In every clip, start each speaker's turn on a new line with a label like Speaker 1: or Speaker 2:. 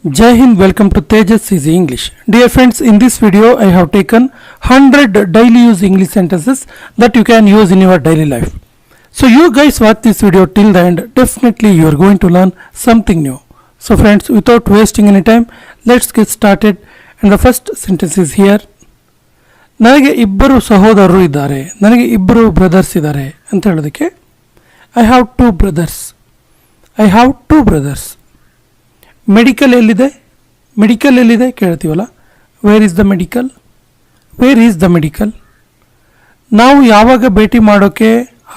Speaker 1: Jai Hind, welcome to Tejas Easy English. Dear friends, in this video I have taken 100 daily use English sentences that you can use in your daily life. So you guys watch this video till the end, definitely you are going to learn something new. So friends, without wasting any time, let's get started. And the first sentence is here. ನನಗೆ ಇಬ್ಬರು ಸಹೋದರರು ಇದ್ದಾರೆ, ನನಗೆ ಇಬ್ಬರು brothers ಇದ್ದಾರೆ ಅಂತ ಹೇಳೋದಕ್ಕೆ I have two brothers, I have two brothers. Medical ಎಲ್ಲಿದೆ, ಮೆಡಿಕಲ್ ಎಲ್ಲಿದೆ ಕೇಳ್ತೀವಲ್ಲ, where is the medical, where is the medical. ನಾವು ಯಾವಾಗ ಭೇಟಿ ಮಾಡೋಕ್ಕೆ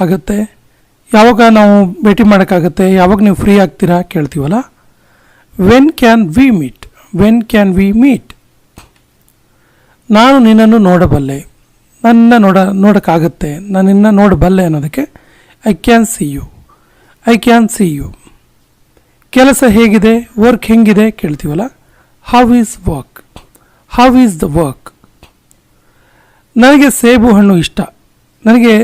Speaker 1: ಆಗುತ್ತೆ, ಯಾವಾಗ ನಾವು ಭೇಟಿ ಮಾಡೋಕ್ಕಾಗತ್ತೆ, ಯಾವಾಗ ನೀವು ಫ್ರೀ ಆಗ್ತೀರಾ ಕೇಳ್ತೀವಲ್ಲ, when can we meet, when can we meet. ನಾನು ನಿನ್ನನ್ನು ನೋಡಬಲ್ಲೆ, ನನ್ನ ನೋಡೋಕ್ಕಾಗತ್ತೆ, ನಾನು ನಿನ್ನ ನೋಡಬಲ್ಲೆ ಅನ್ನೋದಕ್ಕೆ I can see you, I can see you. ಕೆಲಸ ಹೇಗಿದೆ, ವರ್ಕ್ ಹೆಂಗಿದೆ ಕೇಳ್ತೀವಲ್ಲ, how is work, how is the work. ನನಗೆ ಸೇಬು ಹಣ್ಣು ಇಷ್ಟ, ನನಗೆ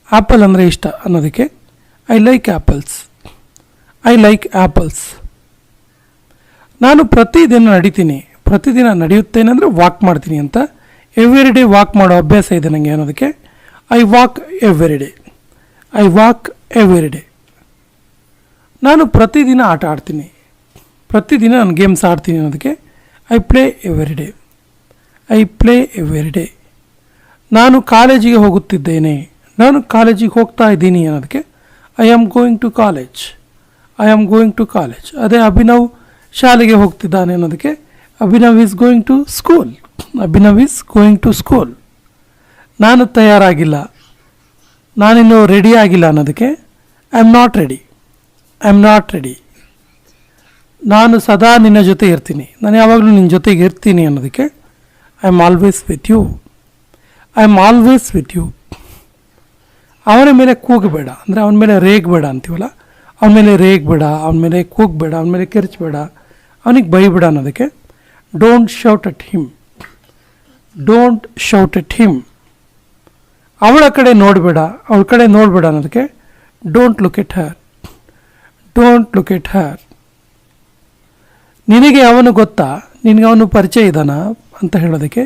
Speaker 1: ಆ್ಯಪಲ್ ಅಂದರೆ ಇಷ್ಟ ಅನ್ನೋದಕ್ಕೆ I like apples, I like apples. ನಾನು ಪ್ರತಿದಿನ ನಡಿತೀನಿ, ಪ್ರತಿದಿನ ನಡೆಯುತ್ತೇನೆ ಅಂದರೆ ವಾಕ್ ಮಾಡ್ತೀನಿ ಅಂತ, ಎವ್ರಿ ಡೇ ವಾಕ್ ಮಾಡೋ ಅಭ್ಯಾಸ ಇದೆ ನನಗೆ ಅನ್ನೋದಕ್ಕೆ I walk every day, I walk every day. ನಾನು ಪ್ರತಿದಿನ ಆಟ ಆಡ್ತೀನಿ, ಪ್ರತಿದಿನ ನಾನು ಗೇಮ್ಸ್ ಆಡ್ತೀನಿ ಅನ್ನೋದಕ್ಕೆ I play every day, I play every day. ನಾನು ಕಾಲೇಜಿಗೆ ಹೋಗುತ್ತಿದ್ದೇನೆ, ನಾನು ಕಾಲೇಜಿಗೆ ಹೋಗ್ತಾ ಇದ್ದೀನಿ ಅನ್ನೋದಕ್ಕೆ I am going to college, I am going to college. ಅದೇ ಅಭಿನವ್ ಶಾಲೆಗೆ ಹೋಗ್ತಿದ್ದಾನೆ ಅನ್ನೋದಕ್ಕೆ Abhinav is going to school, Abhinav is going to school. ನಾನು ತಯಾರಾಗಿಲ್ಲ, ನಾನಿನ್ನೂ ರೆಡಿ ಆಗಿಲ್ಲ ಅನ್ನೋದಕ್ಕೆ I am not ready, I am not ready. ನಾನು ಸದಾ ನಿನ್ನ ಜೊತೆ ಇರ್ತೀನಿ, ನಾನು ಯಾವಾಗಲೂ ನಿನ್ನ ಜೊತೆಗೆ ಇರ್ತೀನಿ ಅನ್ನೋದಕ್ಕೆ I am always with you, I am always with you. ಅವನ ಮೇಲೆ ಕೂಗಬೇಡ ಅಂದರೆ ಅವನ ಮೇಲೆ ರೇಗಬೇಡ ಅಂತೀವಲ್ಲ, ಅವನ ಮೇಲೆ ರೇಗಬೇಡ, ಅವನ ಮೇಲೆ ಕೂಗಬೇಡ, ಅವನ ಮೇಲೆ ಕಿರ್ಚಬೇಡ, ಅವನಿಗೆ ಬೈಬೇಡ ಅನ್ನೋದಕ್ಕೆ don't shout at him, don't shout at him. ಅವಳ ಕಡೆ ನೋಡಬೇಡ, ಅವಳ ಕಡೆ ನೋಡಬೇಡ ಅನ್ನೋದಕ್ಕೆ don't look at her, don't look at her. ನಿನಗೆ ಅವನು ಗೊತ್ತಾ, ನಿನಗೆ ಅವನು ಪರಿಚಯ ಇದ್ದಾನಾ ಅಂತ ಹೇಳೋದಕ್ಕೆ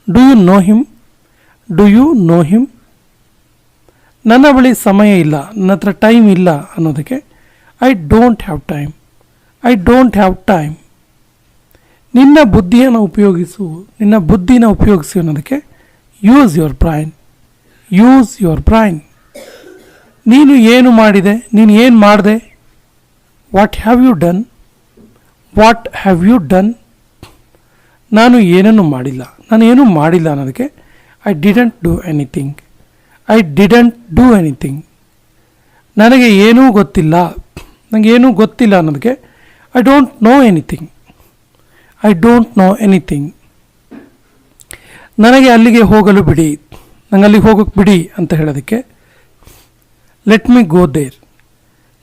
Speaker 1: do you know him, do you know him. ನನ್ನ ಬಳಿ ಸಮಯ ಇಲ್ಲ, ನನ್ನ ಹತ್ರ ಟೈಮ್ ಇಲ್ಲ ಅನ್ನೋದಕ್ಕೆ I don't have time, I don't have time. ನಿನ್ನ ಬುದ್ಧಿಯನ್ನು ಉಪಯೋಗಿಸು, ನಿನ್ನ ಬುದ್ಧಿನ ಉಪಯೋಗಿಸು ಅನ್ನೋದಕ್ಕೆ use your brain, use your brain. ನೀನು ಏನು ಮಾಡಿದೆ, ನೀನು ಏನು ಮಾಡಿದೆ, what have you done, what have you done. ನಾನು ಏನನ್ನು ಮಾಡಿಲ್ಲ, ನಾನು ಏನೂ ಮಾಡಿಲ್ಲ ಅನ್ನೋದಕ್ಕೆ I didn't do anything, I didn't do anything. ನನಗೆ ಏನೂ ಗೊತ್ತಿಲ್ಲ, ನನಗೆ ಏನೂ ಗೊತ್ತಿಲ್ಲ ಅನ್ನೋದಕ್ಕೆ I don't know anything, I don't know anything. ನನಗೆ ಅಲ್ಲಿಗೆ ಹೋಗಲು ಬಿಡಿ, ನನಗೆ ಅಲ್ಲಿಗೆ ಹೋಗೋಕ್ಕೆ ಬಿಡಿ ಅಂತ ಹೇಳೋದಕ್ಕೆ let me go there,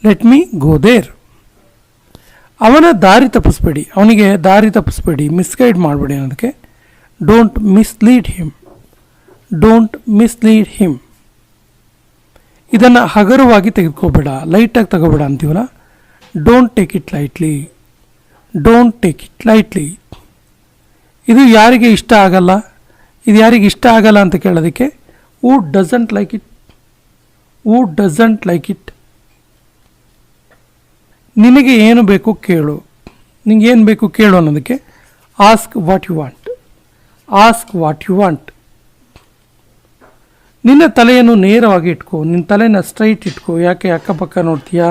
Speaker 1: let me go there. ಅವನ ದಾರಿ ತಪ್ಪಿಸ್ಬೇಡಿ, ಅವನಿಗೆ ದಾರಿ ತಪ್ಪಿಸ್ಬೇಡಿ, ಮಿಸ್ಗೈಡ್ ಮಾಡಬೇಡಿ ಅನ್ನೋದಕ್ಕೆ don't mislead him, don't mislead him. ಇದನ್ನು ಹಗುರವಾಗಿ ತೆಗೆದುಕೋಬೇಡ, ಲೈಟಾಗಿ ತಗೋಬೇಡ ಅಂತೀವಲ್ಲ, don't take it lightly, don't take it lightly. ಇದು ಯಾರಿಗೆ ಇಷ್ಟ ಆಗಲ್ಲ, ಇದು ಯಾರಿಗೆ ಇಷ್ಟ ಆಗಲ್ಲ ಅಂತ ಕೇಳೋದಕ್ಕೆ who doesn't like it, who doesn't like it. ನಿನಗೆ ಏನು ಬೇಕು ಕೇಳು, ನಿನಗೆ ಏನು ಬೇಕು ಕೇಳು ಅನ್ನೋದಕ್ಕೆ ask what you want, ask what you want. ನಿನ್ನ ತಲೆಯನ್ನು ನೇರವಾಗಿ ಇಟ್ಕೋ, ನಿನ್ನ ತಲೆನ ಸ್ಟ್ರೈಟ್ ಇಟ್ಕೋ. ಯಾಕೆ ಅಕ್ಕಪಕ್ಕ ನೋಡ್ತೀಯಾ,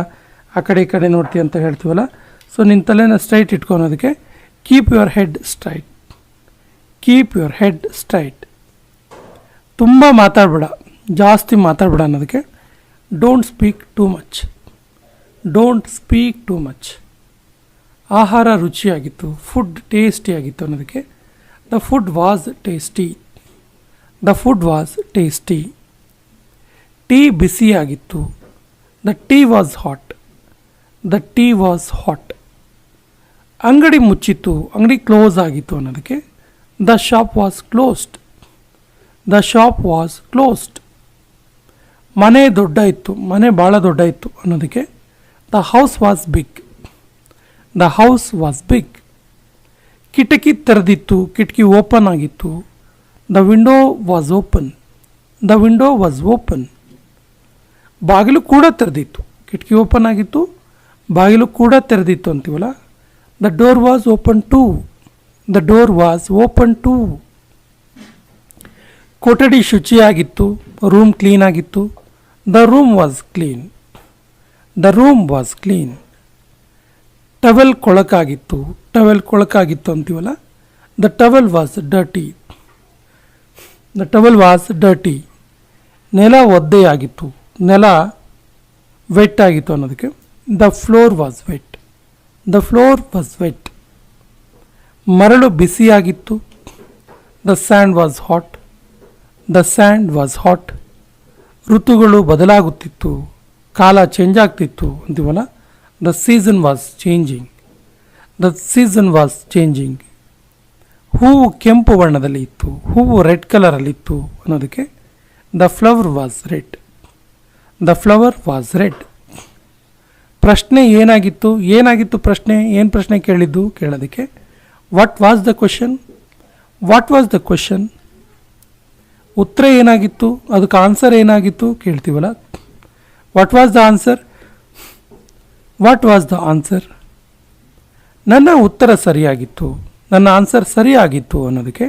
Speaker 1: ಆ ಕಡೆ ಈ ಕಡೆ ನೋಡ್ತೀಯ ಅಂತ ಹೇಳ್ತೀವಲ್ಲ, ಸೊ ನಿನ್ನ ತಲೆನ ಸ್ಟ್ರೈಟ್ ಇಟ್ಕೋ ಅನ್ನೋದಕ್ಕೆ keep your head straight, keep your head straight. ತುಂಬ ಮಾತಾಡಬೇಡ, ಜಾಸ್ತಿ ಮಾತಾಡಬೇಡ ಅನ್ನೋದಕ್ಕೆ don't speak too much, don't speak too much. ಆಹಾರ ರುಚಿಯಾಗಿತ್ತು, ಫುಡ್ ಟೇಸ್ಟಿಯಾಗಿತ್ತು ಅನ್ನೋದಕ್ಕೆ the food was tasty, the food was tasty. Tea ಬಿಸಿಯಾಗಿತ್ತು, the tea was hot, the tea was hot. ಅಂಗಡಿ ಮುಚ್ಚಿತ್ತು, ಅಂಗಡಿ ಕ್ಲೋಸ್ ಆಗಿತ್ತು ಅನ್ನೋದಕ್ಕೆ the shop was closed, the shop was closed. ಮನೆ ದೊಡ್ಡ ಇತ್ತು, ಮನೆ ಭಾಳ ದೊಡ್ಡ ಇತ್ತು ಅನ್ನೋದಕ್ಕೆ the house was big, the house was big. ಕಿಟಕಿ ತೆರೆದಿತ್ತು, ಕಿಟಕಿ ಓಪನ್ ಆಗಿತ್ತು. The window was open. The window was open. ಬಾಗಿಲು ಕೂಡ ತೆರೆದಿತ್ತು. ಕಿಟಕಿ ಓಪನ್ ಆಗಿತ್ತು, ಬಾಗಿಲು ಕೂಡ ತೆರೆದಿತ್ತು ಅಂತೀವಲ್ಲ. The door was open too. The door was open too. ಕೊಠಡಿ ಶುಚಿಯಾಗಿತ್ತು, ರೂಮ್ ಕ್ಲೀನ್ ಆಗಿತ್ತು. The room was clean. The room was clean. Towel ಕೊಳಕಾಗಿತ್ತು, ಟವೆಲ್ ಕೊಳಕಾಗಿತ್ತು ಅಂತೀವಲ್ಲ. The towel was dirty. The towel was dirty. ನೆಲ ಒದ್ದೆಯಾಗಿತ್ತು, ನೆಲ ವೆಟ್ ಆಗಿತ್ತು ಅನ್ನೋದಕ್ಕೆ the floor was wet. The floor was wet. ಮರಳು ಬಿಸಿಯಾಗಿತ್ತು. The sand was hot. The sand was hot. ಋತುಗಳು ಬದಲಾಗುತ್ತಿತ್ತು, ಕಾಲ ಚೇಂಜ್ ಆಗ್ತಿತ್ತು ಅಂತೀವಲ್ಲ. The season was changing. The season was changing. ಹೂವು ಕೆಂಪು ಬಣ್ಣದಲ್ಲಿ ಇತ್ತು, ಹೂವು ರೆಡ್ ಕಲರಲ್ಲಿತ್ತು ಅನ್ನೋದಕ್ಕೆ the flower was red. The flower was red. ಪ್ರಶ್ನೆ ಏನಾಗಿತ್ತು? ಏನಾಗಿತ್ತು ಪ್ರಶ್ನೆ? ಏನು ಪ್ರಶ್ನೆ ಕೇಳಿದ್ದು ಕೇಳೋದಕ್ಕೆ what was the question? What was the question? ಉತ್ತರ ಏನಾಗಿತ್ತು? ಅದಕ್ಕೆ ಆನ್ಸರ್ ಏನಾಗಿತ್ತು ಕೇಳ್ತೀವಲ್ಲ. What was the answer? What was the answer? ನನ್ನ ಉತ್ತರ ಸರಿಯಾಗಿತ್ತು, ನನ್ನ ಆನ್ಸರ್ ಸರಿಯಾಗಿತ್ತು ಅನ್ನೋದಕ್ಕೆ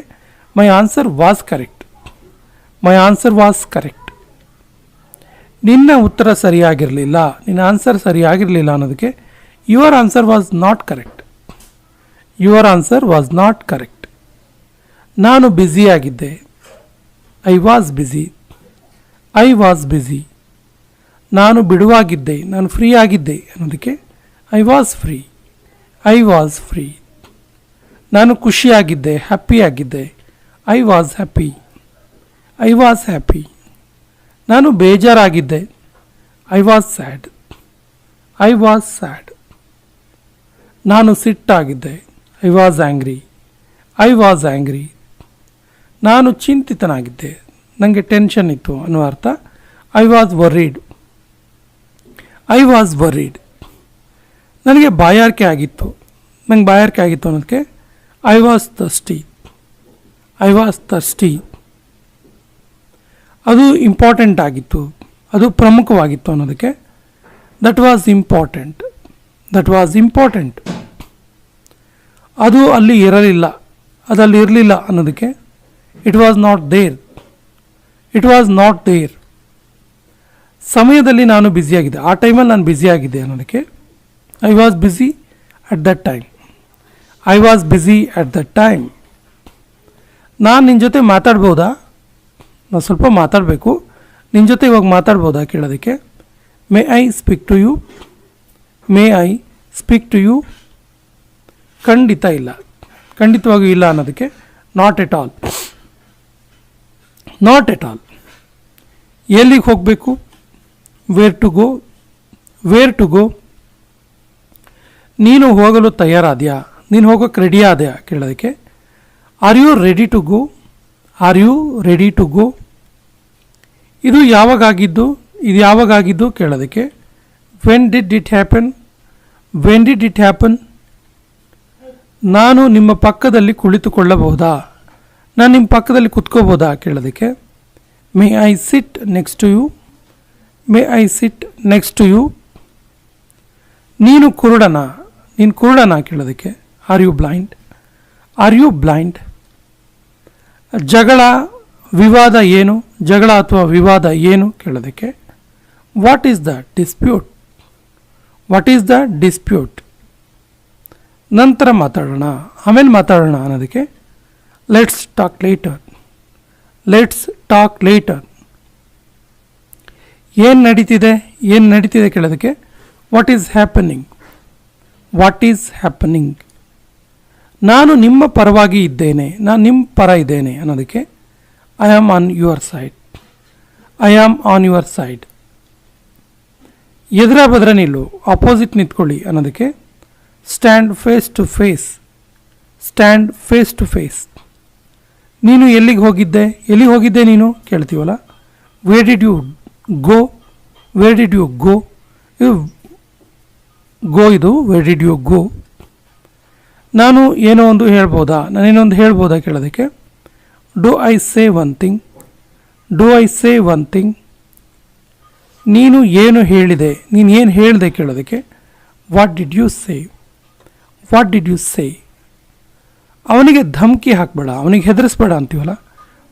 Speaker 1: my answer was correct. My answer was correct. ನಿನ್ನ ಉತ್ತರ ಸರಿಯಾಗಿರಲಿಲ್ಲ, ನಿನ್ನ ಆನ್ಸರ್ ಸರಿಯಾಗಿರಲಿಲ್ಲ ಅನ್ನೋದಕ್ಕೆ your answer was not correct. Your answer was not correct. ನಾನು ಬ್ಯುಸಿಯಾಗಿದ್ದೆ. I was busy. I was busy. ನಾನು ಬಿಡುವಾಗಿದ್ದೆ, ನಾನು ಫ್ರೀ ಆಗಿದ್ದೆ ಅನ್ನೋದಕ್ಕೆ I was free. I was free. ನಾನು ಖುಷಿಯಾಗಿದ್ದೆ, ಹ್ಯಾಪಿಯಾಗಿದ್ದೆ. I was happy. I was happy. ನಾನು ಬೇಜಾರಾಗಿದ್ದೆ. I was sad. I was sad. ನಾನು ಸಿಟ್ಟಾಗಿದ್ದೆ. I was angry. I was angry. ನಾನು ಚಿಂತಿತನಾಗಿದ್ದೆ, ನನಗೆ ಟೆನ್ಷನ್ ಇತ್ತು ಅನ್ನೋ ಅರ್ಥ I was ವರ್ರಿಡ್. I was worried. ನನಗೆ ಬಾಯಾರಿಕೆ ಆಗಿತ್ತು, ನಂಗೆ ಬಾಯಾರಿಕೆ ಆಗಿತ್ತು ಅನ್ನೋದಕ್ಕೆ I was thirsty. I was thirsty. ಅದು ಇಂಪಾರ್ಟೆಂಟ್ ಆಗಿತ್ತು, ಅದು ಪ್ರಮುಖವಾಗಿತ್ತು ಅನ್ನೋದಕ್ಕೆ that was important. That was important. ಅದು ಅಲ್ಲಿ ಇರಲಿಲ್ಲ, ಅದಲ್ಲಿ ಇರಲಿಲ್ಲ ಅನ್ನೋದಕ್ಕೆ it was not there. It was not there. ಸಮಯದಲ್ಲಿ ನಾನು ಬ್ಯುಸಿಯಾಗಿದ್ದೆ, ಆ ಟೈಮಲ್ಲಿ ನಾನು ಬ್ಯುಸಿಯಾಗಿದ್ದೆ ಅನ್ನೋದಕ್ಕೆ I was busy at that time. I was busy at that time. ನಾನು ನಿನ್ನ ಜೊತೆ ಮಾತಾಡ್ಬೋದಾ? ನಾನು ಸ್ವಲ್ಪ ಮಾತಾಡಬೇಕು, ನಿನ್ನ ಜೊತೆ ಇವಾಗ ಮಾತಾಡ್ಬೋದಾ ಕೇಳೋದಕ್ಕೆ may I speak to you. May I speak to you. ಖಂಡಿತ ಇಲ್ಲ, ಖಂಡಿತವಾಗಿಯೂ ಇಲ್ಲ ಅನ್ನೋದಕ್ಕೆ not at all. Not at all. ಎಲ್ಲಿಗೆ ಹೋಗಬೇಕು? Where to go. Where to go. ನೀನು ಹೋಗಲು ತಯಾರಾದ್ಯಾ? ನೀನು ಹೋಗೋಕ್ಕೆ ರೆಡಿ ಆದ್ಯಾ ಕೇಳೋದಕ್ಕೆ are you ready to go. Are you ready to go. ಇದು ಯಾವಾಗಾಗಿದ್ದು? ಇದು ಯಾವಾಗಾಗಿದ್ದು ಕೇಳೋದಕ್ಕೆ when did it happen. When did it happen. ನಾನು ನಿಮ್ಮ ಪಕ್ಕದಲ್ಲಿ ಕುಳಿತುಕೊಳ್ಳಬಹುದಾ? ನಾನು ನಿಮ್ಮ ಪಕ್ಕದಲ್ಲಿ ಕುತ್ಕೋಬೋದಾ ಕೇಳೋದಕ್ಕೆ may I sit next to you. May I sit next to you. ನೀನು ಕುರುಡನಾ? ನೀನು ಕುರುಡನಾ ಕೇಳೋದಕ್ಕೆ are you blind. Are you blind. ಜಗಳ ವಿವಾದ ಏನು? ಜಗಳ ಅಥವಾ ವಿವಾದ ಏನು ಕೇಳೋದಕ್ಕೆ what is the dispute. What is the dispute. ನಂತರ ಮಾತಾಡೋಣ, ಆಮೇಲೆ ಮಾತಾಡೋಣ ಅನ್ನೋದಕ್ಕೆ let's talk later. Let's talk later. ಏನು ನಡೀತಿದೆ? ಏನು ನಡೀತಿದೆ ಕೇಳೋದಕ್ಕೆ what is happening. What is happening. ನಾನು ನಿಮ್ಮ ಪರವಾಗಿ ಇದ್ದೇನೆ, ನಾನು ನಿಮ್ಮ ಪರ ಇದ್ದೇನೆ ಅನ್ನೋದಕ್ಕೆ I am on your side. I am on your side. ಎದುರ ಬದ್ರ ನಿಲ್ಲು, ಅಪೋಸಿಟ್ ನಿಂತ್ಕೊಳ್ಳಿ ಅನ್ನೋದಕ್ಕೆ stand face to face. Stand face to face. ನೀನು ಎಲ್ಲಿಗೆ ಹೋಗಿದ್ದೆ? ಎಲ್ಲಿಗೆ ಹೋಗಿದ್ದೆ ನೀನು ಕೇಳ್ತೀವಲ್ಲ. Where did you go. Where did you go. Go ಇದು ವೇರ್ ಡಿಡ್ ಯು ಗೋ. ನಾನು ಏನೋ ಒಂದು ಹೇಳ್ಬೋದಾ, ನಾನೇನೊಂದು ಹೇಳ್ಬೋದಾ ಕೇಳೋದಕ್ಕೆ do I say one thing, do I say one thing. ನೀನು ಏನು ಹೇಳಿದೆ, ನೀನು ಏನು ಹೇಳಿದೆ ಕೇಳೋದಕ್ಕೆ what did you say, what did you say. ಅವನಿಗೆ ಧಮಕಿ ಹಾಕಬೇಡ, ಅವನಿಗೆ ಹೆದರಿಸ್ಬೇಡ ಅಂತೀವಲ್ಲ,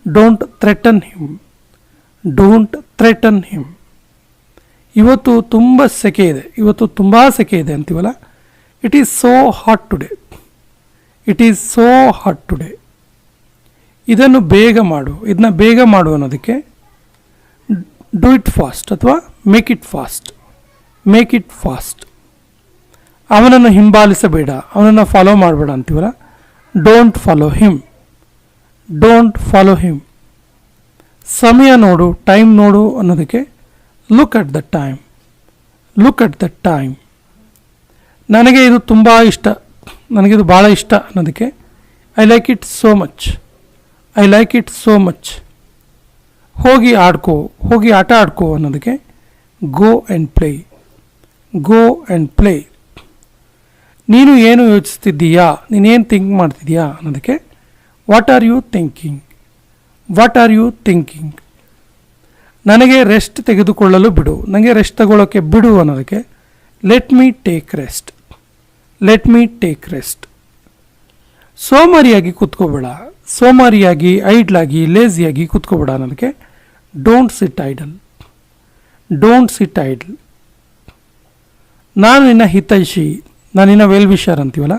Speaker 1: don't threaten him, don't threaten him. ಇವತ್ತು ತುಂಬ ಸೆಕೆ ಇದೆ, ಇವತ್ತು ತುಂಬ ಸೆಕೆ ಇದೆ ಅಂತೀವಲ್ಲ, it is so hot today, it is so hot today. ಇದನ್ನು ಬೇಗ ಮಾಡು, ಇದನ್ನ ಬೇಗ ಮಾಡು ಅನ್ನೋದಕ್ಕೆ ಡೂ ಇಟ್ ಫಾಸ್ಟ್ ಅಥವಾ make it fast, make it fast. ಅವನನ್ನು ಹಿಂಬಾಲಿಸಬೇಡ, ಅವನನ್ನು ಫಾಲೋ ಮಾಡಬೇಡ ಅಂತೀವಲ್ಲ, don't follow him, don't follow him. ಸಮಯ ನೋಡು, ಟೈಮ್ ನೋಡು ಅನ್ನೋದಕ್ಕೆ look at the time, look at the time. ನನಗೆ ಇದು ತುಂಬ ಇಷ್ಟ, ನನಗಿದು ಭಾಳ ಇಷ್ಟ ಅನ್ನೋದಕ್ಕೆ I like it so much, I like it so much. ಹೋಗಿ ಆಡ್ಕೋ, ಹೋಗಿ ಆಟ ಆಡ್ಕೋ ಅನ್ನೋದಕ್ಕೆ go and play, go and play. ನೀನು ಏನು ಯೋಚಿಸ್ತಿದ್ದೀಯಾ, ನೀನೇನು ಥಿಂಕ್ ಮಾಡ್ತಿದ್ದೀಯಾ ಅನ್ನೋದಕ್ಕೆ what are you thinking, what are you thinking. ನನಗೆ ರೆಸ್ಟ್ ತೆಗೆದುಕೊಳ್ಳಲು ಬಿಡು, ನನಗೆ ರೆಸ್ಟ್ ತಗೊಳ್ಳೋಕ್ಕೆ ಬಿಡು ಅನ್ನೋದಕ್ಕೆ let me take rest, let me take rest. ಸೋಮಾರಿಯಾಗಿ ಕೂತ್ಕೋಬೇಡ, ಸೋಮಾರಿಯಾಗಿ ಐಡ್ಲಾಗಿ ಲೇಸಿಯಾಗಿ ಕೂತ್ಕೋಬೇಡ ಅನ್ನೋದಕ್ಕೆ don't sit idle, don't sit idle. ನಾನು ನಿನ್ನ ಹಿತೈಷಿ, ನಾನು ನಿನ್ನ ವೆಲ್ ವಿಷರ್ ಅಂತೀವಲ್ಲ,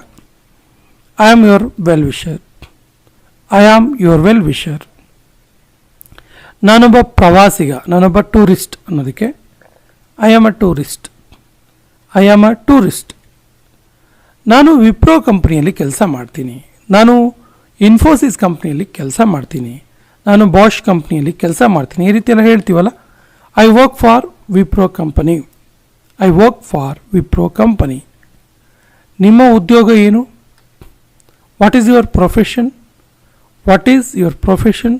Speaker 1: I am your well wisher, I am your well wisher. ನಾನೊಬ್ಬ ಪ್ರವಾಸಿಗ, ನಾನೊಬ್ಬ ಟೂರಿಸ್ಟ್ ಅನ್ನೋದಕ್ಕೆ I am a tourist, I am a tourist. ನಾನು ವಿಪ್ರೋ ಕಂಪ್ನಿಯಲ್ಲಿ ಕೆಲಸ ಮಾಡ್ತೀನಿ, ನಾನು ಇನ್ಫೋಸಿಸ್ ಕಂಪ್ನಿಯಲ್ಲಿ ಕೆಲಸ ಮಾಡ್ತೀನಿ, ನಾನು ಬಾಷ್ ಕಂಪ್ನಿಯಲ್ಲಿ ಕೆಲಸ ಮಾಡ್ತೀನಿ, ಈ ರೀತಿ ಎಲ್ಲ ಹೇಳ್ತೀವಲ್ಲ. I work for Wipro company, I work for Wipro company. ನಿಮ್ಮ ಉದ್ಯೋಗ ಏನು, what is your profession, what is your profession.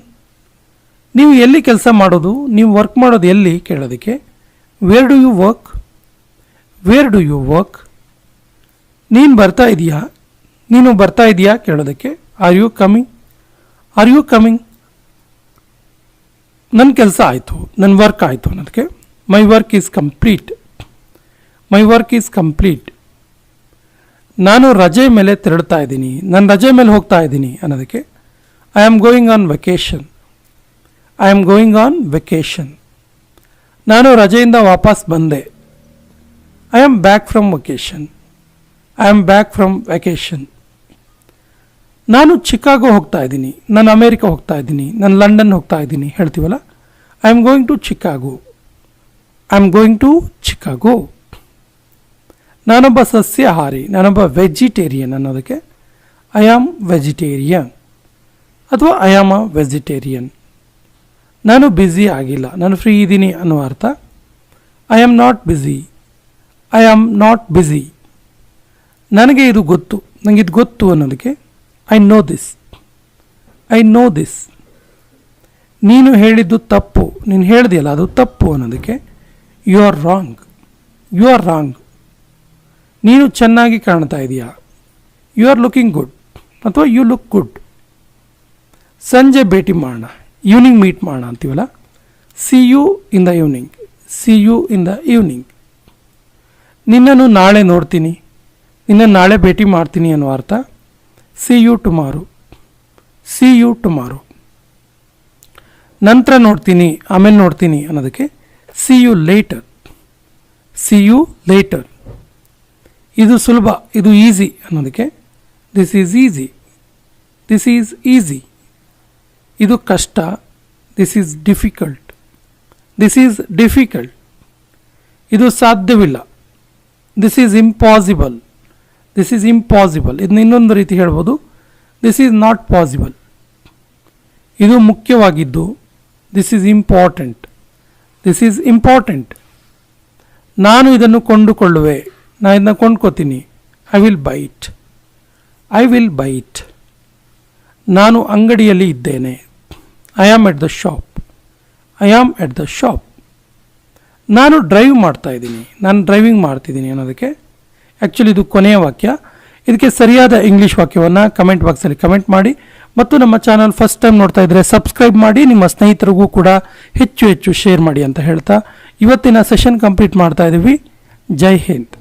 Speaker 1: ನೀವು ಎಲ್ಲಿ ಕೆಲಸ ಮಾಡೋದು, ನೀವು ವರ್ಕ್ ಮಾಡೋದು ಎಲ್ಲಿ ಕೇಳೋದಕ್ಕೆ where do you work, where do you work. ನೀನು ಬರ್ತಾ ಇದೆಯಾ, ನೀನು ಬರ್ತಾ ಇದೆಯಾ ಕೇಳೋದಕ್ಕೆ are you coming, are you coming. ನನ್ನ ಕೆಲಸ ಆಯಿತು, ನನ್ನ ವರ್ಕ್ ಆಯಿತು ಅನ್ನೋದಕ್ಕೆ my work is complete, my work is complete. ನಾನು ರಜೆ ಮೇಲೆ ತೆರಳ್ತಾ ಇದ್ದೀನಿ, ನಾನು ರಜೆ ಮೇಲೆ ಹೋಗ್ತಾ ಇದ್ದೀನಿ ಅನ್ನೋದಕ್ಕೆ I am going on vacation, I am going on vacation. ನಾನು ರಜೆಯಿಂದ ವಾಪಸ್ ಬಂದೆ, I am back from vacation, I am back from vacation. ನಾನು ಚಿಕಾಗೋ ಹೋಗ್ತಾ ಇದ್ದೀನಿ, ನಾನು ಅಮೇರಿಕಾ ಹೋಗ್ತಾ ಇದ್ದೀನಿ, ನಾನು ಲಂಡನ್ ಹೋಗ್ತಾ ಇದ್ದೀನಿ ಹೇಳ್ತೀವಲ್ಲ, I am going to Chicago, I am going to Chicago. ನಾನೊಬ್ಬ ಸಸ್ಯಾಹಾರಿ, ನಾನೊಬ್ಬ ವೆಜಿಟೇರಿಯನ್ ಅನ್ನೋದಕ್ಕೆ ಐ ಆಮ್ ವೆಜಿಟೇರಿಯನ್ ಅಥವಾ ಐ ಆಮ್ ಅ ವೆಜಿಟೇರಿಯನ್. ನಾನು ಬ್ಯುಸಿ ಆಗಿಲ್ಲ, ನಾನು ಫ್ರೀ ಇದ್ದೀನಿ ಅನ್ನೋ ಅರ್ಥ I am not busy, I am not busy. ನನಗೆ ಇದು ಗೊತ್ತು, ನನಗೆ ಇದು ಗೊತ್ತು ಅನ್ನೋದಕ್ಕೆ I know this, I know this. ನೀನು ಹೇಳಿದ್ದು ತಪ್ಪು, ನೀನು ಹೇಳಿದೆಯಲ್ಲ ಅದು ತಪ್ಪು ಅನ್ನೋದಕ್ಕೆ you are wrong, you are wrong. ನೀನು ಚೆನ್ನಾಗಿ ಕಾಣ್ತಾ ಇದೆಯಾ, ಯು ಆರ್ ಲುಕಿಂಗ್ ಗುಡ್ ಅಥವಾ ಯು ಲುಕ್ ಗುಡ್. ಸಂಜೆ ಭೇಟಿ ಮಾಡೋಣ, ಈವ್ನಿಂಗ್ ಮೀಟ್ ಮಾಡೋಣ ಅಂತೀವಲ್ಲ, see you in the evening, see you in the evening. ನಿನ್ನನ್ನು ನಾಳೆ ನೋಡ್ತೀನಿ, ನಿನ್ನನ್ನು ನಾಳೆ ಭೇಟಿ ಮಾಡ್ತೀನಿ ಅನ್ನೋ ಅರ್ಥ see you tomorrow, see you tomorrow. ನಂತರ ನೋಡ್ತೀನಿ, ಆಮೇಲೆ ನೋಡ್ತೀನಿ ಅನ್ನೋದಕ್ಕೆ see you later, see you later. ಇದು ಸುಲಭ, ಇದು ಈಸಿ ಅನ್ನೋದಕ್ಕೆ this is easy, this is easy. ಇದು ಕಷ್ಟ, this is difficult, this is difficult. ಇದು ಸಾಧ್ಯವಿಲ್ಲ, this is impossible, this is impossible. ಇದನ್ನ ಇನ್ನೊಂದು ರೀತಿ ಹೇಳ್ಬೋದು, ದಿಸ್ ಈಸ್ ನಾಟ್ ಪಾಸಿಬಲ್. ಇದು ಮುಖ್ಯವಾಗಿದ್ದು, this is important, this is important. ನಾನು ಇದನ್ನು ಕೊಂಡುಕೊಳ್ಳುವೆ, ನಾನು ಇದನ್ನು ಕೊಂಡ್ಕೋತೀನಿ, I will buy it, I will buy it. ನಾನು ಅಂಗಡಿಯಲ್ಲಿ ಇದ್ದೇನೆ, I am at the shop, I am at the shop. ನಾನು ಡ್ರೈವ್ ಮಾಡ್ತಾ ಇದ್ದೀನಿ, ನಾನು ಡ್ರೈವಿಂಗ್ ಮಾಡ್ತಿದ್ದೀನಿ ಅನ್ನೋದಕ್ಕೆ ಆ್ಯಕ್ಚುಲಿ ಇದು ಕೊನೆಯ ವಾಕ್ಯ. ಇದಕ್ಕೆ ಸರಿಯಾದ ಇಂಗ್ಲೀಷ್ ವಾಕ್ಯವನ್ನು ಕಮೆಂಟ್ ಬಾಕ್ಸಲ್ಲಿ ಕಮೆಂಟ್ ಮಾಡಿ ಮತ್ತು ನಮ್ಮ ಚಾನಲ್ ಫಸ್ಟ್ ಟೈಮ್ ನೋಡ್ತಾ ಇದ್ದರೆ ಸಬ್ಸ್ಕ್ರೈಬ್ ಮಾಡಿ, ನಿಮ್ಮ ಸ್ನೇಹಿತರಿಗೂ ಕೂಡ ಹೆಚ್ಚು ಹೆಚ್ಚು ಶೇರ್ ಮಾಡಿ ಅಂತ ಹೇಳ್ತಾ ಇವತ್ತಿನ ಸೆಷನ್ ಕಂಪ್ಲೀಟ್ ಮಾಡ್ತಾ ಇದ್ದೀವಿ. ಜೈ ಹಿಂದ್.